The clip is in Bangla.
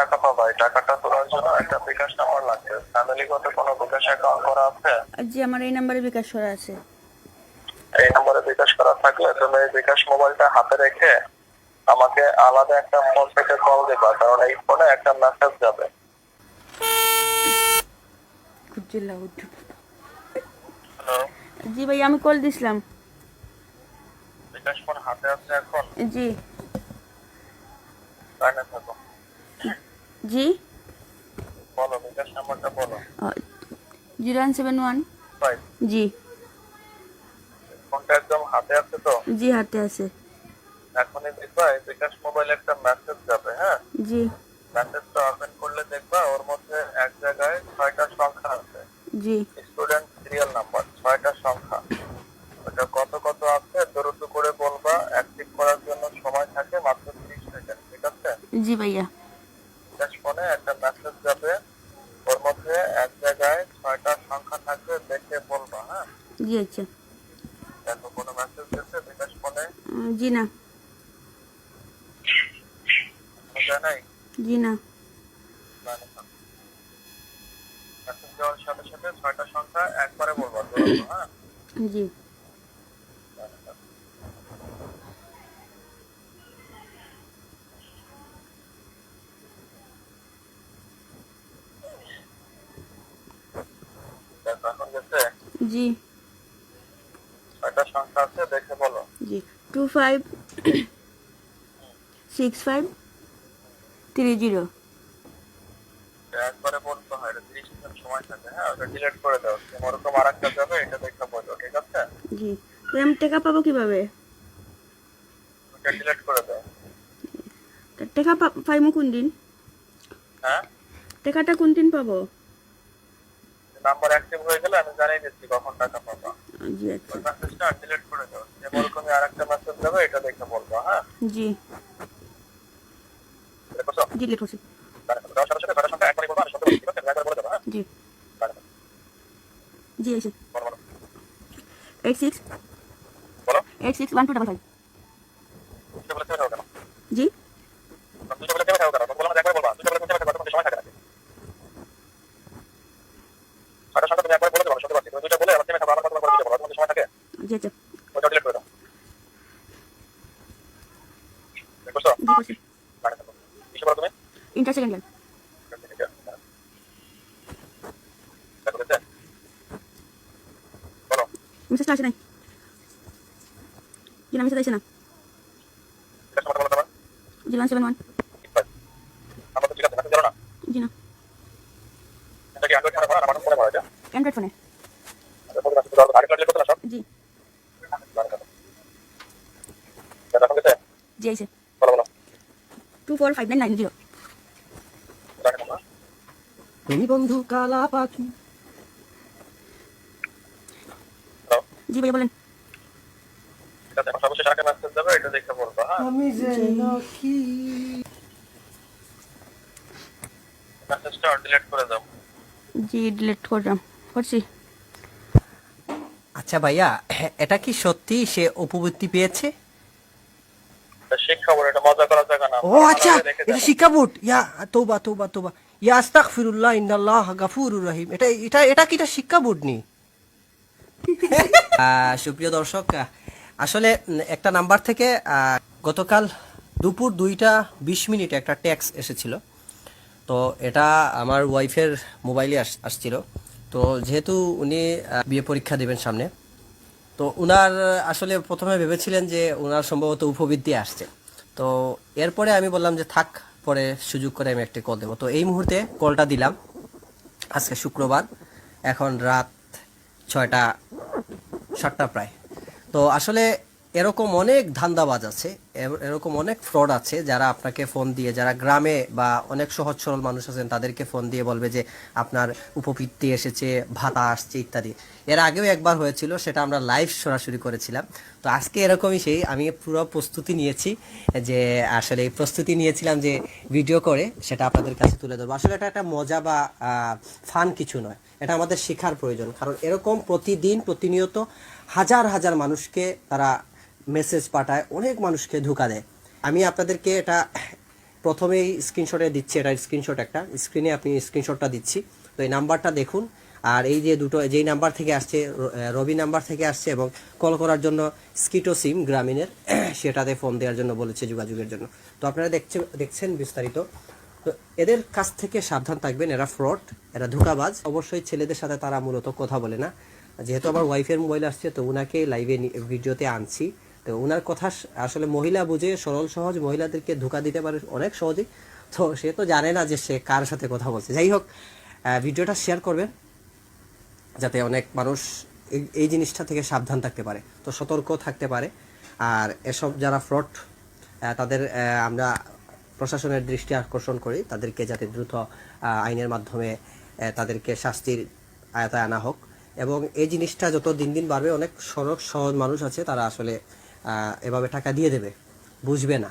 টাকা পাবা, এই টাকাটা তোলার জন্য একটা বিকাশ নাম্বার লাগবে। ফ্যামিলিগত কোনো বিকাশ অ্যাকাউন্ট করা আছে? জি আমার এই নাম্বারে বিকাশ করা আছে। এই নম্বরে বিকাশ করা থাকলে তুমি এই বিকাশ মোবাইলটা হাতে রেখে আমাকে আলাদা একটা ফোন থেকে কল দিবা, কারণ এই ফোনে একটা মেসেজ যাবে। হ্যালো, জি ভাই আমি কল দিছিলাম। বিকাশ ফোন হাতে আছে এখন? জি লাইনে থাকো। জি বলো বিকাশ নাম্বারটা বলো। 0171। ভাই জি ফোনটা একদম হাতে আছে তো? জি হাতে আছে। এখনই দেখবা এই বিকাশ মোবাইলে একটা মেসেজ যাবে। হ্যাঁ, জি মেসেজটা ওপেন করলে দেখবা ওর মধ্যে এক জায়গায় 6টা সংখ্যা আছে। জি স্টুডেন্ট সিরিয়াল নাম্বার 6টা সংখ্যা। ওটা কত কত আছে দ্রুত করে বলবা। অ্যাক্টিভ করার জন্য সময় থাকে মাত্র 30 সেকেন্ড। ঠিক আছে? জি ভাইয়া। বিকাশ ফোনে একটা মেসেজ যাবে, ওর মধ্যে এক জায়গায় 6টা সংখ্যা থাকবে, দেখে বলবা। হ্যাঁ, জি আচ্ছা। দেখো কোনো মেসেজ গেছে বিকাশ ফোনে? জি না। যায় নাই? জি না। মেসেজ দেওয়ার সাথে সাথে 6টা সংখ্যা একবারে বলবা দ্রুত। হ্যাঁ, জি দেখো এখন গেছে। জি 6টা সংখ্যা আছে, দেখে বলো। জি 256530। একবারে বলতে হয়, এটা 30 সেকেন্ড সময় থাকে। হ্যাঁ, ওটা ডিলিট করে দাও। তুমি ওরকম আরেকটা যাবে, এটা দেখে বলো। ঠিক আছে? জি তো আমি টাকা পাবো কিভাবে? ওটা ডিলিট করে দাও। টাকা পাইমু কোন দিন? হ্যাঁ, টাকাটা কোন দিন পাবো? নাম্বার অ্যাক্টিভ হয়ে গেলে আমি জানিয়ে দিচ্ছি কখন টাকা পাবা। জি আচ্ছা। ওই মেসেজটা ডিলিট করে দাও। সেম ওরকমই আরেকটা মেসেজ যাবে, এটা দেখে বলবো। হ্যাঁ, জি দেখছো? জি লিখছি। দেওয়ার সাথে সাথে 6টা সংখ্যা একবারে বলবো। আর সব ঠিক আছে, একবারে বলে দেবো। হ্যাঁ, জি জি আছে। বলো বলো 86 বলো। 861255। দুটো বলে থেমে থাকো কেন? জি দুটো বলে থেমে থাকো কেন? বললাম যে একবারে বলবা। দুটো বলে থেমে থাকো, তখন সময় থাকে নাকি? 6টা সংখ্যা তুমি একবারে বলে দেবো, শুনতে পাচ্ছি। তুমি দুটো বলে আবার থেমে থাকো, আবার কতবার করে দুটো বলো, তখন সময় থাকে। জি আচ্ছা। ওটা ডিলিট করে দাও। দেখছো? জি করছি। লাইনে থাকো। কিসে বলো তুমি? Inter second year. দেখো গেছে? বলো। মেসেজটা আসে নাই। জি না মেসেজ আসে না। বিকাশ নাম্বারটা বলো তোমার। 0171। নাম্বার তো ঠিক আছে, মেসেজ জানো না? জি না। এটা কি অ্যান্ড্রয়েড ফোনে করা না আমার ফোনে করা এটা? অ্যান্ড্রয়েড ফোনে। আচ্ছা, ফোনে মেসেজ দাও। আরেকটা ডিলিট করতে না সব? জি লাইনে থাকো। দেখো গেছে? জি আইছে। বলো বলো। 245990। লাইনে থাকো। তুমি বন্ধু কালা পাখি। হ্যালো, জি ভাইয়া বলেন। ঠিক আছে, এখন সর্বশেষ আরেকটা মেসেজ যাবে, এটা দেখে বলবো। হ্যাঁ, আমি যেন কি মেসেজটা ডিলিট করে দাও। জি ডিলিট করলাম। করছি। আচ্ছা ভাইয়া, এটা কি সত্যি সে উপবৃত্তি পেয়েছে? এটা শিক্ষা বলে, এটা মজা করার জায়গা না। ও আচ্ছা, এটা শিক্ষা বোর্ড। ইয়া তৌবা তৌবা তৌবা। ইয়া আস্তাগফিরুল্লাহ, ইন্নাল্লাহ গাফুরুর রহিম। এটা এটা এটা কি এটা শিক্ষা বোর্ড নি? সুপ্রিয় দর্শক, আসলে একটা নাম্বার থেকে গতকাল দুপুর 2টা 20 মিনিটে একটা ট্যাক্স এসেছিল। তো এটা আমার ওয়াইফের মোবাইলে আসছিল। তো যেহেতু উনি বিয়ে পরীক্ষা দেবেন সামনে, তো উনার আসলে প্রথমে ভেবেছিলেন যে উনার সম্ভবত উপবৃত্তি আসছে। তো এরপরে আমি বললাম যে থাক, পরে সুযোগ করে আমি একটা কল দেবো। তো এই মুহূর্তে কলটা দিলাম। আজকে শুক্রবার, এখন রাত 6টা 7টা প্রায়। তো আসলে এরকম অনেক ধান্দাবাজ আছে, এরকম অনেক ফ্রড আছে, যারা আপনাকে ফোন দিয়ে, যারা গ্রামে বা অনেক সহজ সরল মানুষ আছেন তাদেরকে ফোন দিয়ে বলবে যে আপনার উপবৃত্তি এসেছে, ভাতা আসছে ইত্যাদি। এর আগেও একবার হয়েছিল, সেটা আমরা লাইভ সরাসরি করেছিলাম। তো আজকে এরকমই সেই, আমি পুরো প্রস্তুতি নিয়েছি, যে আসলে এই প্রস্তুতি নিয়েছিলাম যে ভিডিও করে সেটা আপনাদের কাছে তুলে ধরবো। আসলে এটা একটা মজা বা ফান কিছু নয়, এটা আমাদের শেখার প্রয়োজন। কারণ এরকম প্রতিদিন প্রতিনিয়ত হাজার হাজার মানুষকে তারা মেসেজ পাঠায়, অনেক মানুষকে ধোঁকা দেয়। আমি আপনাদেরকে এটা প্রথমেই স্ক্রিনশটে দিচ্ছি, এটা স্ক্রিনশট একটা, স্ক্রিনে আপনি স্ক্রিনশটটা দিচ্ছি। তো এই নাম্বারটা দেখুন, আর এই যে দুটো যেই নাম্বার থেকে আসছে রবি নাম্বার থেকে আসছে, এবং কল করার জন্য স্কিটো সিম গ্রামীণের সেটাতে ফোন দেওয়ার জন্য বলেছে যোগাযোগের জন্য। তো আপনারা দেখছেন বিস্তারিত। তো এদের কাছ থেকে সাবধান থাকবেন, এরা ফ্রড, এরা ধোঁকাবাজ। অবশ্যই ছেলেদের সাথে তারা মূলত কথা বলে না। যেহেতু আমার ওয়াইফের মোবাইল আসছে, তো উনাকে লাইভে ভিডিওতে আনছি। তো ওনার কথা আসলে মহিলা বুঝে, সরল সহজ, মহিলাদেরকে ধোঁকা দিতে পারে অনেক সহজেই। তো সে তো জানে না যে সে কার সাথে কথা বলছে। যাই হোক, ভিডিওটা শেয়ার করবেন যাতে অনেক মানুষ এই জিনিসটা থেকে সাবধান থাকতে পারে, তো সতর্ক থাকতে পারে। আর এসব যারা ফ্রড, তাদের আমরা প্রশাসনের দৃষ্টি আকর্ষণ করি, তাদেরকে যাতে দ্রুত আইনের মাধ্যমে তাদেরকে শাস্তির আয়তায় আনা হোক। এবং এই জিনিসটা যত দিন দিন বাড়বে, অনেক সহজ মানুষ আছে, তারা আসলে এভাবে টাকা দিয়ে দেবে, বুঝবে না।